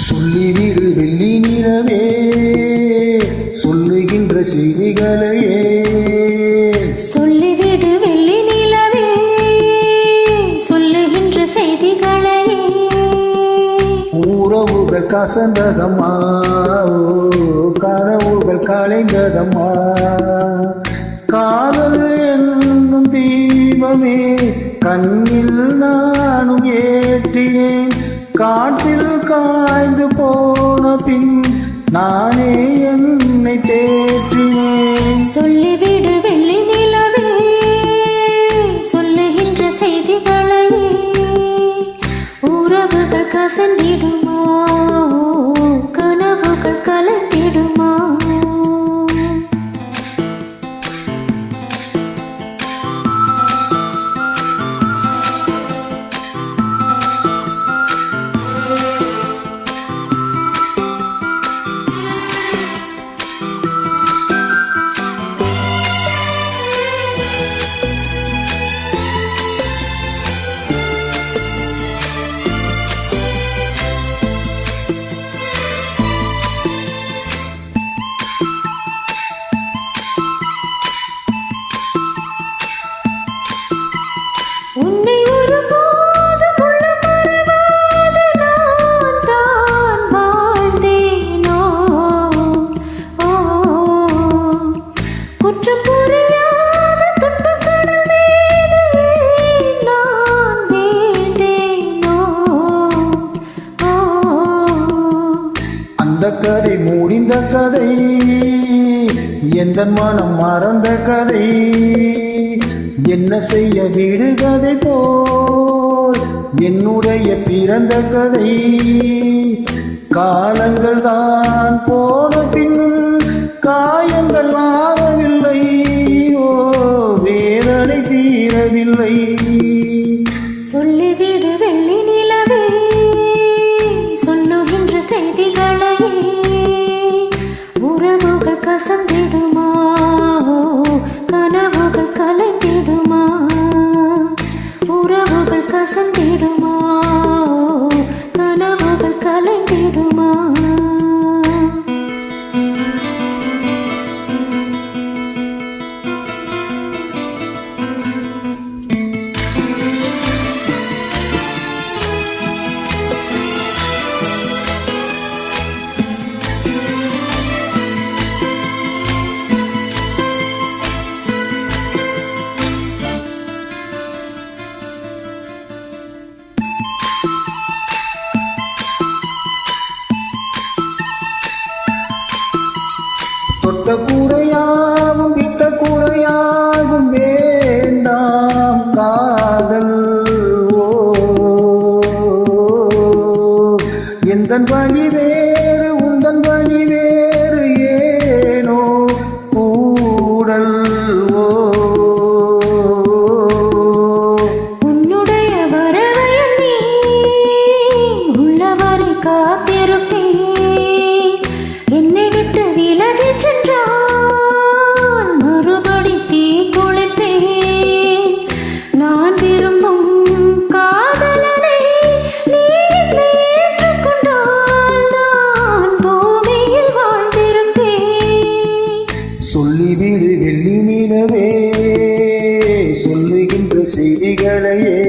சொல்லிவிடு வெள்ளி நிலவே சொல்லுகின்ற செய்திகளையே, சொல்லிவிடு வெள்ளி நிலவே சொல்லுகின்ற செய்திகளையே. உறவுகள் கசந்ததம்மா, கனவுகள் கலைந்ததம்மா, காதல் என்னும் தீபமே கண்ணில் நானும் ஏற்றினேன், காற்றில் காய்ந்து போன பின் நானே என்னை தேற்றினேன். சொல்லிவிடு வெள்ளி நிலவே சொல்லுகின்ற செய்திகளையே, உறவுகள் கசந்திடுமா, கனவுகள் கலந்திடுமா. உன்னை ஒருபோதும் உள்ள மறவாது நான் தான் வாழ்ந்தேனோ, குற்றம் புரியாத துன்பக் கடல் மீது நான் வீழ்ந்தேனோ. அந்த கதை முடிந்த கதை, எந்த மனம் மறந்த கதை, என்ன செய்ய விடுகதை போல் என்னுடைய பிறந்த கதை. காலங்கள் தான் போன பின்னும் காயங்கள் ஆறவில்லை, வேதனை தீரவில்லை. சொல்லிவிடு வெள்ளி நிலவே சொல்லுகின்ற செய்திகளையே, உறவுகள் கசந்திடுமா, கனவுகள் கலந்திடுமா, உறவுகள் கசந்திடுமா, கனவுகள் கலந்திடுமா. தொட்ட கூடையாகும் விட்ட கூடையாகும் வேண்டாம் காதல், எந்தன் வழி வேறு உந்தன் வழி வேறு ஏனோ கூடல். உன்னுடைய வரவை நீ உள்ளவரை காத்திருப்பேன், என்னை விட்டு விலகி சென்றால் மறுபடி தீ குளிப்பேன். நான் விரும்பும் காதலனை நீ ஏற்றுக்கொண்டால் நான் பூமியில் வாழ்ந்திருப்பேன். சொல்லிவிடு வெள்ளி நிலவே சொல்லுகின்ற செய்திகளையே,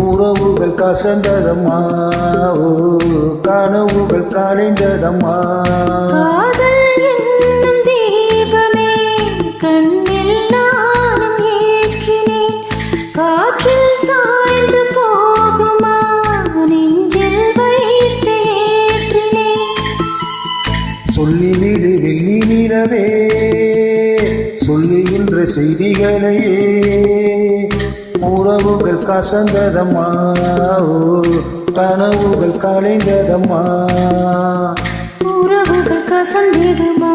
உறவுகள் கசந்ததம்மா, கனவுகள் கலைந்ததம்மா. காதல் என்னும் தீபமே கண்ணில் நானும் ஏற்றினேன், காற்றில் சாய்ந்து போகுமா, நெஞ்சில் வைத்து ஏற்றினேன். சொல்லிவிடு வெள்ளி நிலவே சொல்லுகின்ற செய்திகளையே, உறவுகள் கசந்ததம்மா, கனவுகள் கலைந்ததம்மா, உறவுகள் கசந்திடுமா.